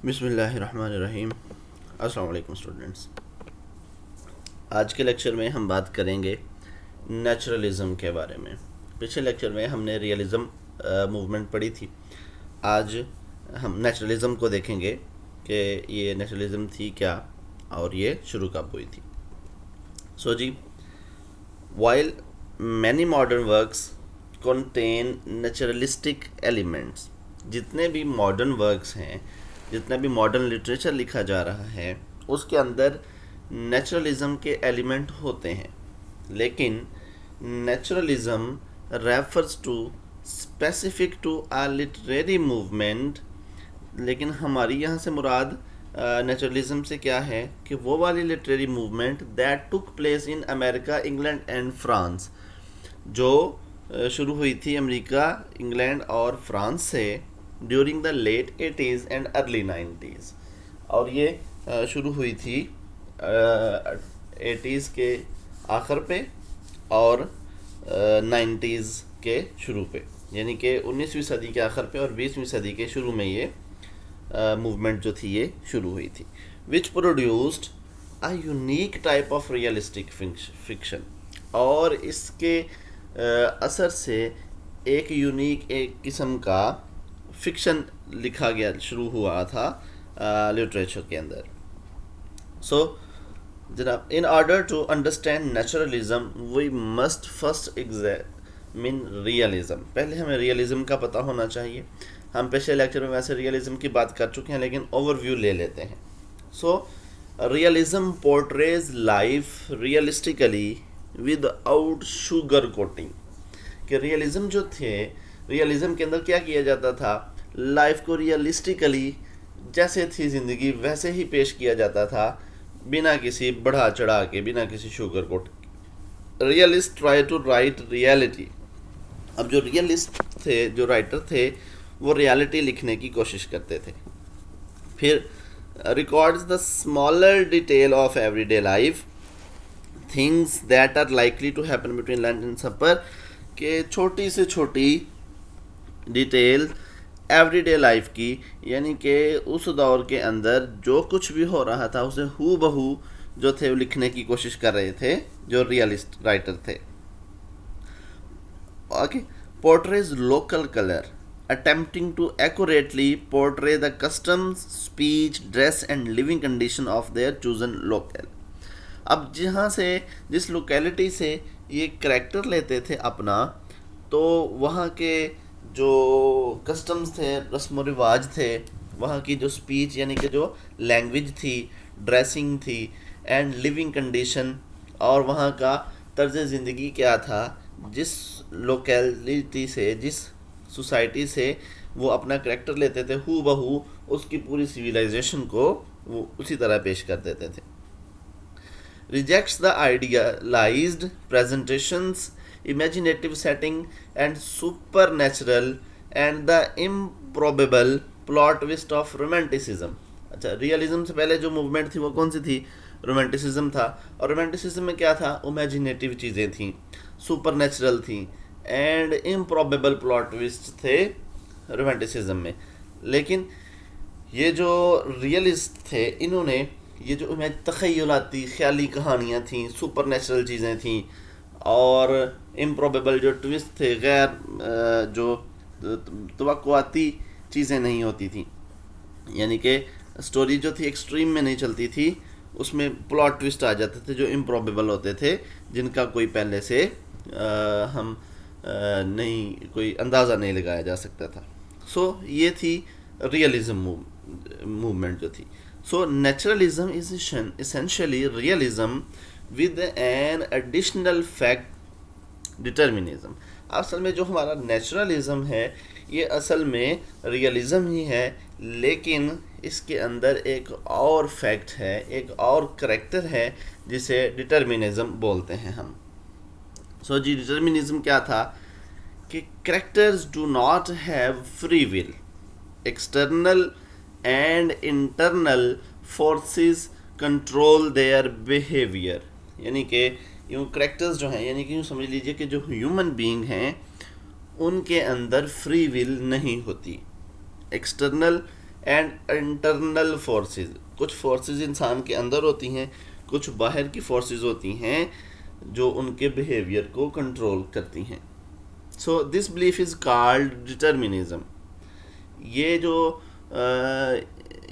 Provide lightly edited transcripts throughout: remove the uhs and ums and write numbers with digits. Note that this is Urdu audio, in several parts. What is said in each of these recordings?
بسم اللہ الرحمن الرحیم۔ السلام علیکم اسٹوڈنٹس، آج کے لیکچر میں ہم بات کریں گے نیچرلزم کے بارے میں۔ پچھلے لیکچر میں ہم نے ریئلزم موومنٹ پڑھی تھی۔ آج ہم نیچرلزم کو دیکھیں گے کہ یہ نیچرلزم تھی کیا اور یہ شروع کب ہوئی تھی۔ جی، while many modern works contain naturalistic elements, جتنے بھی ماڈرن ورکس ہیں، جتنا بھی ماڈرن لٹریچر لکھا جا رہا ہے اس کے اندر نیچرلزم کے ایلیمنٹ ہوتے ہیں، لیکن naturalism refers to specific to a literary movement. لیکن ہماری یہاں سے مراد نیچرلزم سے کیا ہے کہ وہ والی literary movement that took place in America, England and France, جو شروع ہوئی تھی امریکہ، انگلینڈ اور فرانس سے during the late 80s and early 90s، اور یہ شروع ہوئی تھی 80s کے آخر پہ اور 90s کے شروع پہ، یعنی کہ 19ویں صدی کے آخر پہ اور 20ویں صدی کے شروع میں یہ موومنٹ جو تھی یہ شروع ہوئی تھی، which produced a unique type of realistic fiction, اور اس کے اثر سے ایک یونیک ایک قسم کا فکشن لکھا گیا، شروع ہوا تھا لٹریچر کے اندر۔ جناب، in order to understand naturalism we must first examine realism. پہلے ہمیں ریئلزم کا پتہ ہونا چاہیے۔ ہم پچھلے لیکچر میں ویسے ریئلزم کی بات کر چکے ہیں، لیکن اوور ویو لے لیتے ہیں۔ Realism portrays life realistically without sugar coating, کہ ریئلزم جو تھے، ریئلزم کے اندر کیا کیا جاتا تھا، لائف کو ریئلسٹیکلی جیسے تھی زندگی ویسے ہی پیش کیا جاتا تھا، بنا کسی بڑھا چڑھا کے، بنا کسی sugar coat. Realist try to write reality. اب جو ریئلسٹ تھے، جو رائٹر تھے، وہ ریئلٹی لکھنے کی کوشش کرتے تھے۔ پھر records the smaller detail of every day life, things that are likely to happen between lunch and supper, کہ چھوٹی سے چھوٹی ڈیٹیل ایوری ڈے لائف کی، یعنی کہ اس دور کے اندر جو کچھ بھی ہو رہا تھا اسے ہو بہو جو تھے وہ لکھنے کی کوشش کر رہے تھے جو ریئلسٹ رائٹر تھے۔ Portrays local colour, attempting to accurately portray the customs, speech, dress and living condition of their chosen local۔ اب جہاں سے، جس لوکیلٹی سے یہ کریکٹر لیتے تھے اپنا، تو وہاں کے جو کسٹمز تھے، رسم و رواج تھے، وہاں کی جو سپیچ یعنی کہ جو لینگویج تھی، ڈریسنگ تھی، اینڈ لیونگ کنڈیشن، اور وہاں کا طرز زندگی کیا تھا، جس لوکیلٹی سے، جس سوسائٹی سے وہ اپنا کریکٹر لیتے تھے، ہو بہو اس کی پوری سویلائزیشن کو وہ اسی طرح پیش کر دیتے تھے۔ Rejects the idealized presentations, imaginative setting and supernatural and the improbable plot twist of romanticism. اچھا، ریئلزم سے پہلے جو موومنٹ تھی وہ کون سی تھی؟ رومانٹسزم تھا، اور رومانٹسزم میں کیا تھا؟ امیجینیٹو چیزیں تھیں، سپر نیچرل تھیں، اینڈ امپروبیبل پلاٹ ٹوسٹ تھے رومانٹسزم میں۔ لیکن یہ جو ریئلسٹ تھے، انہوں نے یہ جو تخیلاتی خیالی کہانیاں تھیں، سپر نیچرل چیزیں تھیں، اور امپروبیبل جو ٹوسٹ تھے، غیر جو توقعاتی چیزیں نہیں ہوتی تھیں، یعنی کہ سٹوری جو تھی ایکسٹریم میں نہیں چلتی تھی، اس میں پلاٹ ٹوسٹ آ جاتے تھے جو امپروبیبل ہوتے تھے، جن کا کوئی پہلے سے ہم نہیں، کوئی اندازہ نہیں لگایا جا سکتا تھا۔ یہ تھی ریئلزم موومنٹ جو تھی۔ Naturalism is essentially realism with an additional fact determinism۔ اصل میں جو ہمارا نیچرلزم ہے یہ اصل میں ریئلزم ہی ہے، لیکن اس کے اندر ایک اور فیکٹ ہے، ایک اور کریکٹر ہے جسے ڈٹرمنزم بولتے ہیں ہم۔ جی، ڈٹرمنزم کیا تھا کہ characters do not have free will, external and internal forces control their behaviour, یعنی کہ یوں کریکٹرز جو ہیں، یعنی کہ یوں سمجھ لیجئے کہ جو ہیومن بینگ ہیں ان کے اندر فری ول نہیں ہوتی، ایکسٹرنل اینڈ انٹرنل فورسز، کچھ فورسز انسان کے اندر ہوتی ہیں، کچھ باہر کی فورسز ہوتی ہیں جو ان کے بیہیویئر کو کنٹرول کرتی ہیں. So this belief is called determinism. یہ جو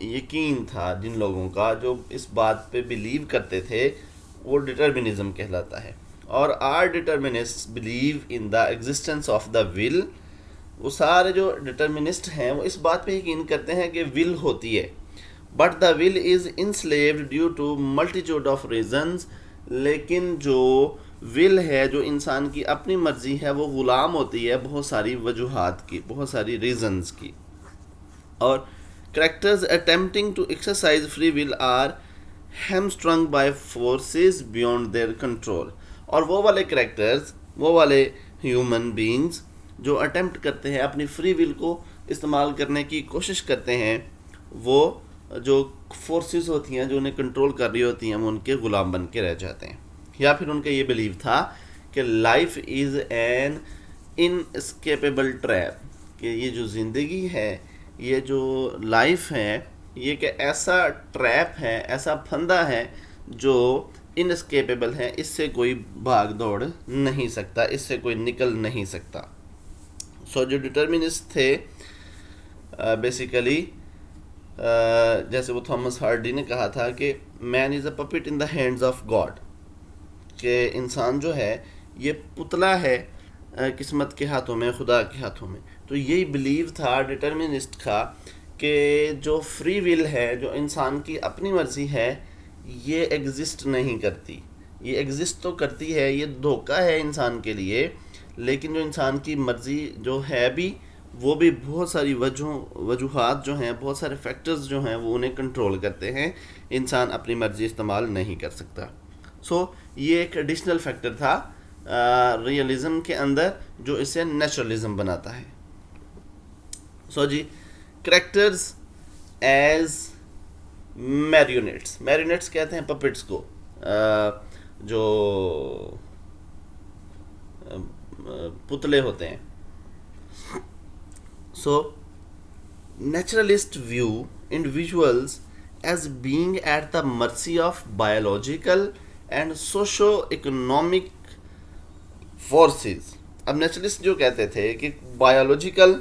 یقین تھا جن لوگوں کا جو اس بات پہ بلیو کرتے تھے وہ ڈٹرمنزم کہلاتا ہے. اور are determinist believe in the existence of the will. وہ سارے جو ڈٹرمنسٹ ہیں وہ اس بات پہ یقین کرتے ہیں کہ ول ہوتی ہے، but the will is enslaved due to multitude of reasons. لیکن جو ول ہے، جو انسان کی اپنی مرضی ہے، وہ غلام ہوتی ہے بہت ساری وجوہات کی، بہت ساری ریزنز کی. اور characters attempting to exercise free will are hamstrung by forces beyond their control. اور وہ والے کریکٹرز، وہ والے ہیومن بینگز جو اٹیمپٹ کرتے ہیں اپنی فری ول کو استعمال کرنے کی کوشش کرتے ہیں، وہ جو فورسز ہوتی ہیں جو انہیں کنٹرول کر رہی ہوتی ہیں وہ ان کے غلام بن کے رہ جاتے ہیں. یا پھر ان کا یہ بلیو تھا کہ لائف از این اناسکیپیبل ٹریپ، کہ یہ جو زندگی ہے، یہ جو لائف ہے، یہ کہ ایسا ٹریپ ہے، ایسا پھندا ہے جو اناسکیپیبل ہے، اس سے کوئی بھاگ دوڑ نہیں سکتا، اس سے کوئی نکل نہیں سکتا. سو جو ڈٹرمنسٹ تھے بیسیکلی جیسے وہ تھامس ہارڈی نے کہا تھا کہ man is a puppet in the hands of God, کہ انسان جو ہے یہ پتلا ہے قسمت کے ہاتھوں میں، خدا کے ہاتھوں میں. تو یہی بلیو تھا ڈٹرمنسٹ کا کہ جو فری ول ہے، جو انسان کی اپنی مرضی ہے، یہ ایگزسٹ نہیں کرتی. یہ ایگزسٹ تو کرتی ہے، یہ دھوکہ ہے انسان کے لیے، لیکن جو انسان کی مرضی جو ہے بھی، وہ بھی بہت ساری وجوہات جو ہیں، بہت سارے فیکٹرز جو ہیں وہ انہیں کنٹرول کرتے ہیں. انسان اپنی مرضی استعمال نہیں کر سکتا. سو یہ ایک ایڈیشنل فیکٹر تھا ریئلزم کے اندر جو اسے نیچرلزم بناتا ہے. سو جی، کریکٹرز ایز میرینیٹس. میرینیٹس کہتے ہیں پپٹس کو، جو پتلے ہوتے ہیں. So naturalist view individuals as being at the mercy of biological and socio economic forces. اب نیچرلسٹ جو کہتے تھے کہ بایولوجیکل،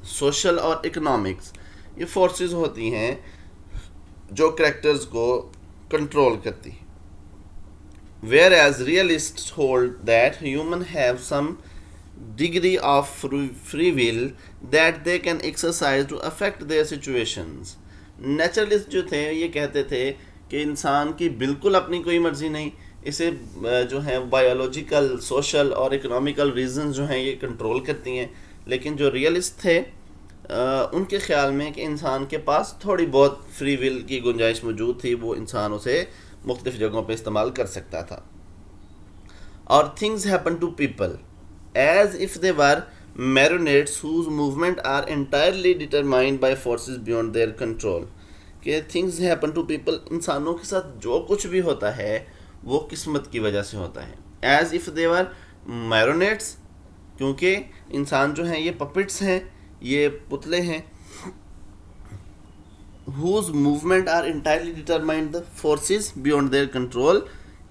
سوشل اور اکنامکس یہ فورسز ہوتی ہیں جو کریکٹرز کو کنٹرول کرتی ہیں. Whereas realists hold that humans have some degree of free will that they can exercise to affect their situations. Naturalist جو تھے یہ کہتے تھے کہ انسان کی بالکل اپنی کوئی مرضی نہیں، اسے جو ہے بایولوجیکل، سوشل اور اکنامیکل ریزنز جو ہیں یہ کنٹرول کرتی ہیں. لیکن جو ریئلسٹ تھے ان کے خیال میں کہ انسان کے پاس تھوڑی بہت فری ول کی گنجائش موجود تھی، وہ انسان اسے مختلف جگہوں پہ استعمال کر سکتا تھا. اور things happen to people as if they were marionettes whose movement are entirely determined by forces beyond their control. کہ things happen to people، انسانوں کے ساتھ جو کچھ بھی ہوتا ہے وہ قسمت کی وجہ سے ہوتا ہے. as if they were marionettes، کیونکہ انسان جو ہیں یہ پپٹس ہیں، یہ پتلے ہیں. whose movement are entirely determined the forces beyond their control،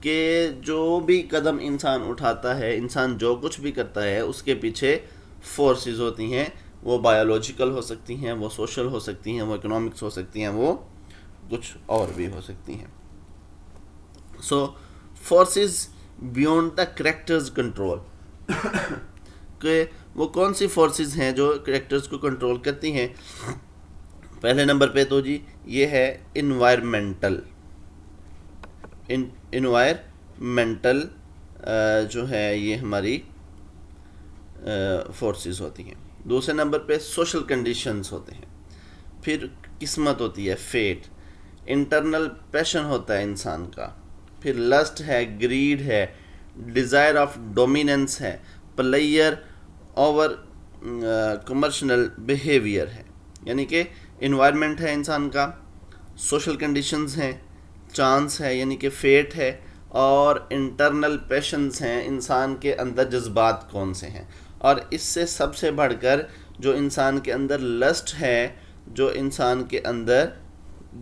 کہ جو بھی قدم انسان اٹھاتا ہے، انسان جو کچھ بھی کرتا ہے، اس کے پیچھے فورسز ہوتی ہیں. وہ بایولوجیکل ہو سکتی ہیں، وہ سوشل ہو سکتی ہیں، وہ اکنامکس ہو سکتی ہیں، وہ کچھ اور بھی ہو سکتی ہیں. So forces beyond the characters control, کہ وہ کون سی فورسز ہیں جو کریکٹرز کو کنٹرول کرتی ہیں. پہلے نمبر پہ تو جی یہ ہے انوائرمنٹل جو ہے یہ ہماری فورسز ہوتی ہیں. دوسرے نمبر پہ سوشل کنڈیشنز ہوتے ہیں. پھر قسمت ہوتی ہے، فیٹ. انٹرنل پیشن ہوتا ہے انسان کا. پھر لسٹ ہے، گریڈ ہے، ڈیزائر آف ڈومیننس ہے، پلیئر اوور کمرشنل بیہیویئر ہے. یعنی کہ انوائرمنٹ ہے انسان کا، سوشل کنڈیشنز ہیں، چانس ہے یعنی کہ فیٹ ہے، اور انٹرنل پیشنز ہیں، انسان کے اندر جذبات کون سے ہیں. اور اس سے سب سے بڑھ کر جو انسان کے اندر لسٹ ہے، جو انسان کے اندر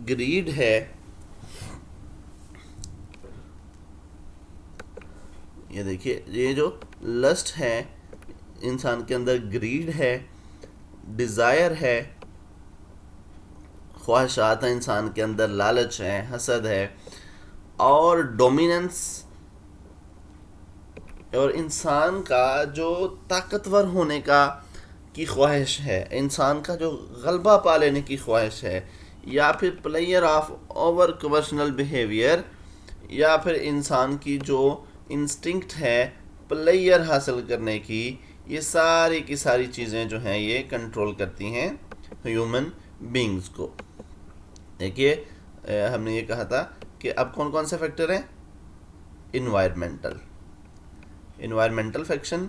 گریڈ ہے، یہ دیکھیے یہ جو لسٹ ہے انسان کے اندر، گریڈ ہے، ڈیزائر ہے، خواہشات ہیں انسان کے اندر، لالچ ہے، حسد ہے، اور ڈومیننس، اور انسان کا جو طاقتور ہونے کی خواہش ہے، انسان کا جو غلبہ پا لینے کی خواہش ہے، یا پھر پلیئر آف اوور کنورشنل بیہیویئر، یا پھر انسان کی جو انسٹنکٹ ہے پلیئر حاصل کرنے کی، یہ ساری کی ساری چیزیں جو ہیں یہ کنٹرول کرتی ہیں ہیومن بینگز کو. دیکھیے ہم نے یہ کہا تھا کہ اب کون کون سے فیکٹر ہیں؟ انوائرمنٹل فیکشن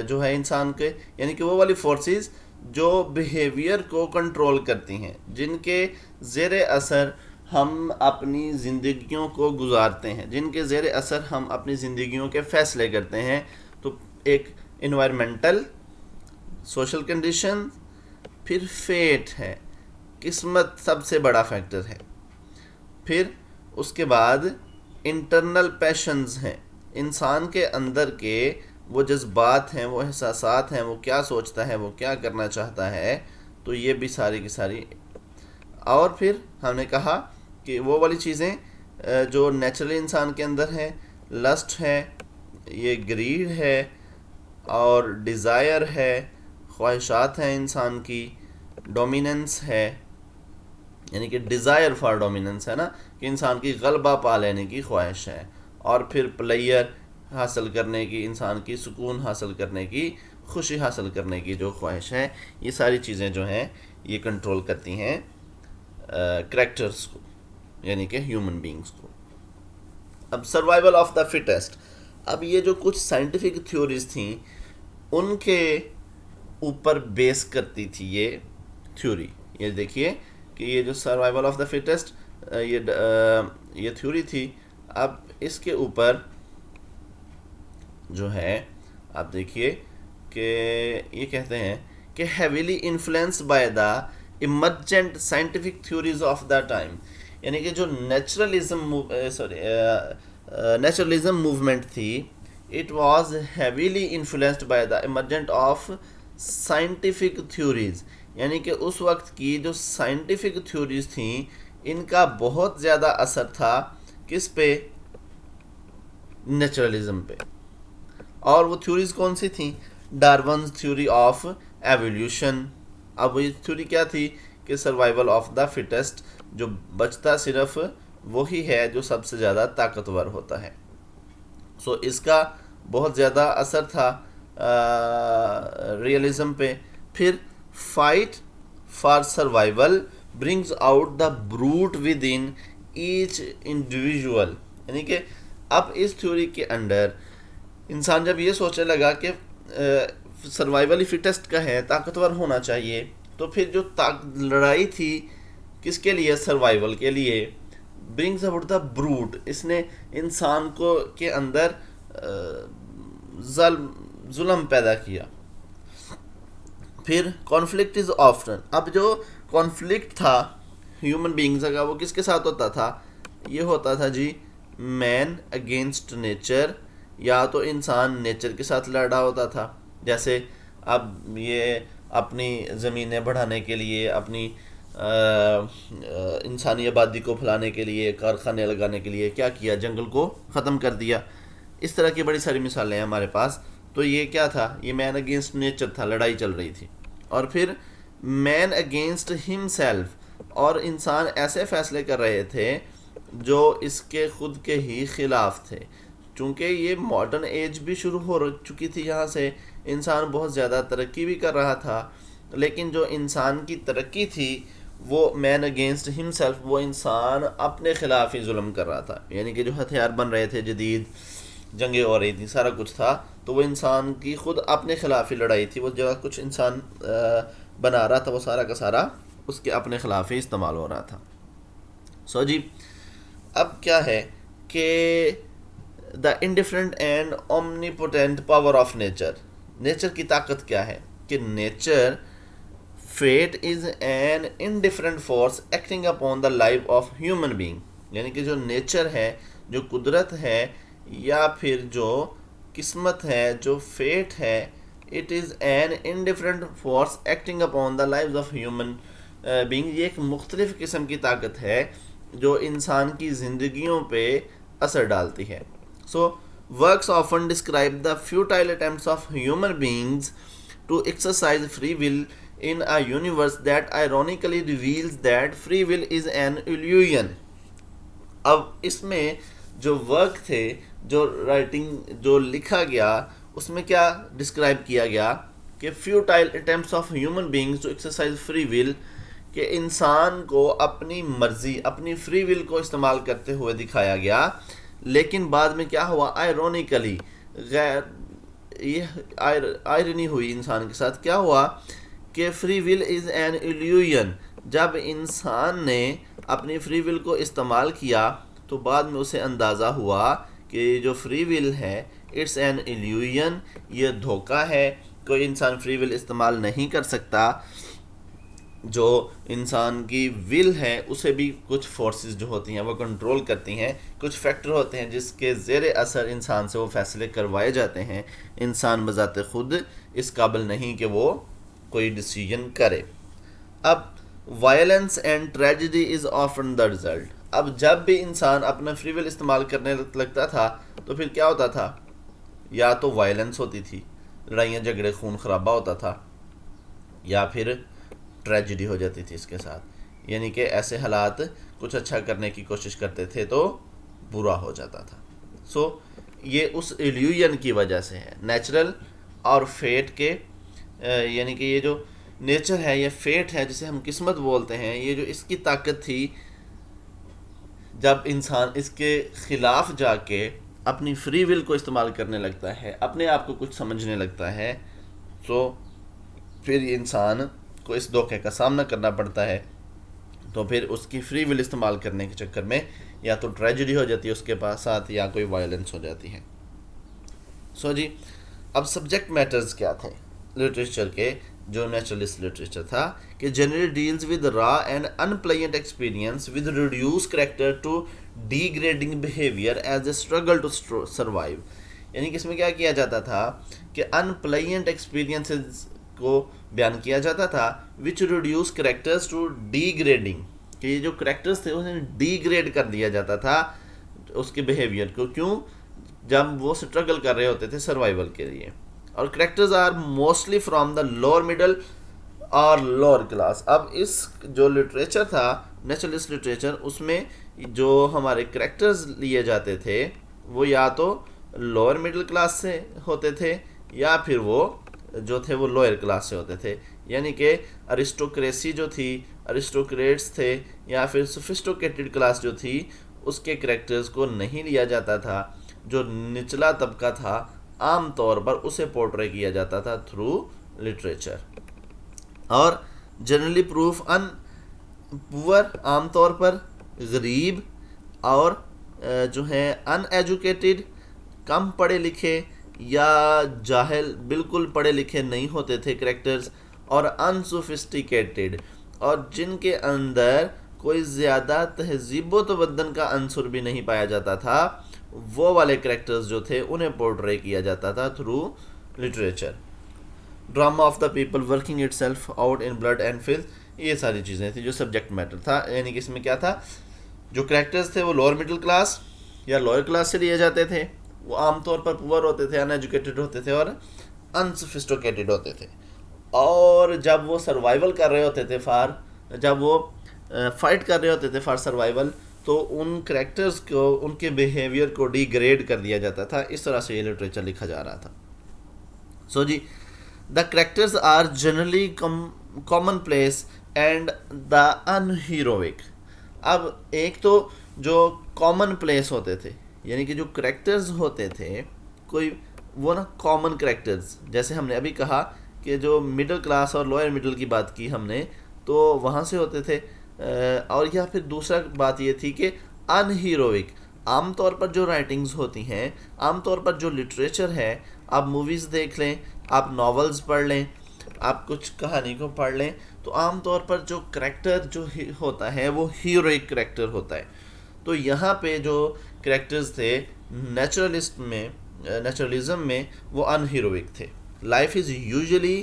جو ہے انسان کے، یعنی کہ وہ والی فورسز جو بیہیویئر کو کنٹرول کرتی ہیں، جن کے زیر اثر ہم اپنی زندگیوں کو گزارتے ہیں، جن کے زیر اثر ہم اپنی زندگیوں کے فیصلے کرتے ہیں. تو ایک انوائرمنٹل، سوشل کنڈیشن، پھر فیٹ ہے، قسمت سب سے بڑا فیکٹر ہے. پھر اس کے بعد انٹرنل پیشنز ہیں، انسان کے اندر کے وہ جذبات ہیں، وہ احساسات ہیں، وہ کیا سوچتا ہے، وہ کیا کرنا چاہتا ہے. تو یہ بھی ساری کی ساری. اور پھر ہم نے کہا کہ وہ والی چیزیں جو نیچرلی انسان کے اندر ہے، لسٹ ہے، یہ گریڈ ہے، اور ڈیزائر ہے، خواہشات ہیں انسان کی، ڈومیننس ہے، یعنی کہ ڈیزائر فار ڈومیننس ہے نا، کہ انسان کی غلبہ پا لینے کی خواہش ہے. اور پھر پلیئر حاصل کرنے کی، انسان کی سکون حاصل کرنے کی، خوشی حاصل کرنے کی جو خواہش ہے. یہ ساری چیزیں جو ہیں یہ کنٹرول کرتی ہیں کریکٹرز کو، یعنی کہ ہیومن بینگز کو. اب سروائیول آف دا فٹیسٹ. اب یہ جو کچھ سائنٹیفک تھیوریز تھیں ان کے اوپر بیس کرتی تھی یہ تھیوری. یہ دیکھیے کہ یہ جو سروائیول آف دا فٹیسٹ یہ تھیوری تھی، اب اس کے اوپر جو ہے آپ دیکھیے کہ یہ کہتے ہیں کہ heavily influenced by the emergent scientific theories of the time. یعنی کہ جو نیچرلزم موومنٹ تھی، it was heavily influenced by the emergent of scientific theories. یعنی کہ اس وقت کی جو سائنٹیفک تھیوریز تھیں ان کا بہت زیادہ اثر تھا کس پہ؟ نیچرلزم پہ. اور وہ تھیوریز کون سی تھیں؟ ڈارونز تھیوری آف ایولیوشن. اب وہ تھیوری کیا تھی کہ سروائیول آف دا فٹیسٹ، جو بچتا صرف وہی ہے جو سب سے زیادہ طاقتور ہوتا ہے. سو اس کا بہت زیادہ اثر تھا ریئلزم پہ. پھر fight for survival brings out the brute with in each individual. یعنی کہ اب اس تھیوری کے انڈر انسان جب یہ سوچنے لگا کہ سروائیول فٹیسٹ کا ہے، طاقتور ہونا چاہیے، تو پھر جو لڑائی تھی کس کے لیے؟ سروائیول کے لیے. برنگز آؤٹ دا بروٹ، اس نے انسان کو کے اندر ظلم پیدا کیا. پھر کانفلکٹ از آفٹن. اب جو کانفلکٹ تھا ہیومن بینگز کا وہ کس کے ساتھ ہوتا تھا؟ یہ ہوتا تھا جی مین اگینسٹ نیچر. یا تو انسان نیچر کے ساتھ لڑ رہا ہوتا تھا، جیسے اب یہ اپنی زمینیں بڑھانے کے لیے، اپنی انسانی آبادی کو پھیلانے کے لیے، کارخانے لگانے کے لیے کیا کیا؟ جنگل کو ختم کر دیا. اس طرح کی بڑی ساری مثالیں ہیں ہمارے پاس. تو یہ کیا تھا؟ یہ مین اگینسٹ نیچر تھا، لڑائی چل رہی تھی. اور پھر مین اگینسٹ ہم سیلف، اور انسان ایسے فیصلے کر رہے تھے جو اس کے خود کے ہی خلاف تھے. چونکہ یہ ماڈرن ایج بھی شروع ہو چکی تھی، یہاں سے انسان بہت زیادہ ترقی بھی کر رہا تھا، لیکن جو انسان کی ترقی تھی وہ مین اگینسٹ ہم سیلف، وہ انسان اپنے خلاف ہی ظلم کر رہا تھا. یعنی کہ جو ہتھیار بن رہے تھے، جدید جنگیں ہو رہی تھیں، سارا کچھ تھا، تو وہ انسان کی خود اپنے خلاف ہی لڑائی تھی. وہ جو کچھ انسان بنا رہا تھا وہ سارا کا سارا اس کے اپنے خلاف ہی استعمال ہو رہا تھا. سو جی اب کیا ہے کہ the indifferent and omnipotent power of nature. Nature کی طاقت کیا ہے؟ کہ nature fate is an indifferent force acting upon the life of human being. یعنی کہ جو نیچر ہے, جو قدرت ہے, یا پھر جو قسمت ہے, جو فیٹ ہے, it is an indifferent force acting upon the lives of human being. یہ ایک مختلف قسم کی طاقت ہے جو انسان کی زندگیوں پہ اثر ڈالتی ہے. So works often describe the futile attempts of human beings to exercise free will in a universe that ironically reveals that free will is an illusion. اب اس میں جو ورک تھے, جو رائٹنگ جو لکھا گیا, اس میں کیا ڈسکرائب کیا گیا کہ futile attempts of human beings to exercise free will, کہ انسان کو اپنی مرضی, اپنی فری ول کو استعمال کرتے ہوئے دکھایا گیا. لیکن بعد میں کیا ہوا, آئرونیکلی, یہ آئرنی ہوئی انسان کے ساتھ. کیا ہوا کہ free will is an illusion. جب انسان نے اپنی فری ول کو استعمال کیا تو بعد میں اسے اندازہ ہوا کہ جو فری ول ہے اٹس این ایلیوژن, یہ دھوکہ ہے, کوئی انسان فری ول استعمال نہیں کر سکتا. جو انسان کی ول ہے اسے بھی کچھ فورسز جو ہوتی ہیں وہ کنٹرول کرتی ہیں, کچھ فیکٹر ہوتے ہیں جس کے زیر اثر انسان سے وہ فیصلے کروائے جاتے ہیں. انسان بذات خود اس قابل نہیں کہ وہ کوئی ڈیسیژن کرے. اب violence and tragedy is often the result. اب جب بھی انسان اپنا فری ول استعمال کرنے لگتا تھا تو پھر کیا ہوتا تھا, یا تو وائلنس ہوتی تھی, لڑائیاں جھگڑے خون خرابہ ہوتا تھا, یا پھر ٹریجڈی ہو جاتی تھی اس کے ساتھ. یعنی کہ ایسے حالات, کچھ اچھا کرنے کی کوشش کرتے تھے تو برا ہو جاتا تھا. سو یہ اس ایلیوژن کی وجہ سے ہے, نیچرل اور فیٹ کے, یعنی کہ یہ جو نیچر ہے, یہ فیٹ ہے جسے ہم قسمت بولتے ہیں, یہ جو اس کی طاقت تھی, جب انسان اس کے خلاف جا کے اپنی فری ول کو استعمال کرنے لگتا ہے, اپنے آپ کو کچھ سمجھنے لگتا ہے, تو پھر انسان کو اس دھوکے کا سامنا کرنا پڑتا ہے. تو پھر اس کی فری ول استعمال کرنے کے چکر میں یا تو ٹریجڈی ہو جاتی ہے اس کے پاس ساتھ, یا کوئی وائلنس ہو جاتی ہے. سو جی, اب سبجیکٹ میٹرز کیا تھے لٹریچر کے, جو نیچرلسٹ لٹریچر تھا, کہ generally deals with raw and unpleasant experience with reduce character to degrading behaviour as a struggle to survive. یعنی کہ اس میں کیا کیا جاتا تھا کہ ان پلینٹ ایکسپیرینسز کو بیان کیا جاتا تھا, وچ ریڈیوس کریکٹرز ٹو ڈیگریڈنگ, کہ یہ جو کریکٹرز تھے انہیں ڈیگریڈ کر دیا جاتا تھا اس کے بیہیویئر کو. کیوں؟ جب وہ اسٹرگل کر رہے ہوتے تھے سروائیول کے لیے. اور characters are mostly from the lower middle اور لوور کلاس. اب اس جو لٹریچر تھا نیچرلسٹ لٹریچر, اس میں جو ہمارے کریکٹرز لیے جاتے تھے وہ یا تو لوور مڈل کلاس سے ہوتے تھے یا پھر وہ جو تھے وہ لوئر کلاس سے ہوتے تھے. یعنی کہ ارسٹوکریسی جو تھی, ارسٹوکریٹس تھے, یا پھر سوفسٹوکیٹڈ کلاس جو تھی, اس کے کریکٹرز کو نہیں لیا جاتا تھا. جو نچلا طبقہ تھا عام طور پر اسے پورٹرے کیا جاتا تھا تھرو لٹریچر. اور جنرلی پروف ان پور, عام طور پر غریب اور جو ہیں ان ایجوکیٹڈ, کم پڑھے لکھے یا جاہل, بالکل پڑھے لکھے نہیں ہوتے تھے کریکٹرز, اور انسوفسٹیکیٹڈ, اور جن کے اندر کوئی زیادہ تہذیب و تمدن کا عنصر بھی نہیں پایا جاتا تھا, وہ والے کریکٹرز جو تھے انہیں پورٹرے کیا جاتا تھا through literature. Drama of the people working itself out in blood and filth, یہ ساری چیزیں تھیں جو سبجیکٹ میٹر تھا. یعنی کہ اس میں کیا تھا, جو کریکٹرز تھے وہ لوور مڈل کلاس یا لوئر کلاس سے لیے جاتے تھے, وہ عام طور پر پور ہوتے تھے, ان ایجوکیٹڈ ہوتے تھے اور انسوفسٹوکیٹڈ ہوتے تھے. اور جب وہ سروائیول کر رہے ہوتے تھے جب وہ فائٹ کر رہے ہوتے تھے فار سروائیول, تو ان کریکٹرز کو, ان کے بیہیویئر کو ڈیگریڈ کر دیا جاتا تھا. اس طرح سے یہ لٹریچر لکھا جا رہا تھا. سو جی, the characters are generally commonplace and the unheroic. اب ایک تو جو کامن پلیس ہوتے تھے, یعنی کہ جو کریکٹرز ہوتے تھے کوئی وہ نا کامن کریکٹرز, جیسے ہم نے ابھی کہا کہ جو مڈل کلاس اور لوئر مڈل کی بات کی ہم نے, تو وہاں سے ہوتے تھے. اور یا پھر دوسرا بات یہ تھی کہ ان ہیروئک, عام طور پر جو رائٹنگز ہوتی ہیں, عام طور پر جو لٹریچر ہے, آپ موویز دیکھ لیں, آپ ناولز پڑھ لیں, آپ کچھ کہانی کو پڑھ لیں تو عام طور پر جو کریکٹر جو ہوتا ہے وہ ہیروئک کریکٹر ہوتا ہے. تو یہاں پہ جو کریکٹرز تھے نیچرلزم میں وہ ان ہیروئک تھے. Life is usually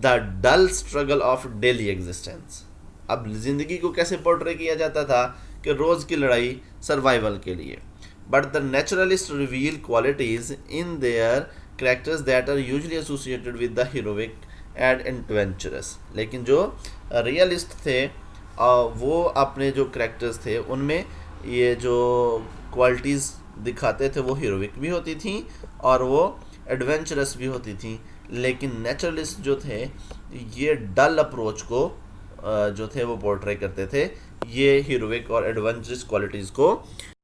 the dull struggle of daily existence. اب زندگی کو کیسے پورٹرے کیا جاتا تھا کہ روز کی لڑائی سروائیول کے لیے. But the naturalist reveal qualities in their characters that are usually associated with the heroic and adventurous. لیکن جو ریئلسٹ تھے وہ اپنے جو کریکٹرز تھے ان میں یہ جو کوالٹیز دکھاتے تھے وہ ہیروئک بھی ہوتی تھیں اور وہ ایڈونچرس بھی ہوتی تھیں. لیکن نیچرلسٹ جو تھے یہ ڈل اپروچ کو جو تھے وہ پورٹرے کرتے تھے, یہ ہیروئک اور ایڈونچرس کوالٹیز کو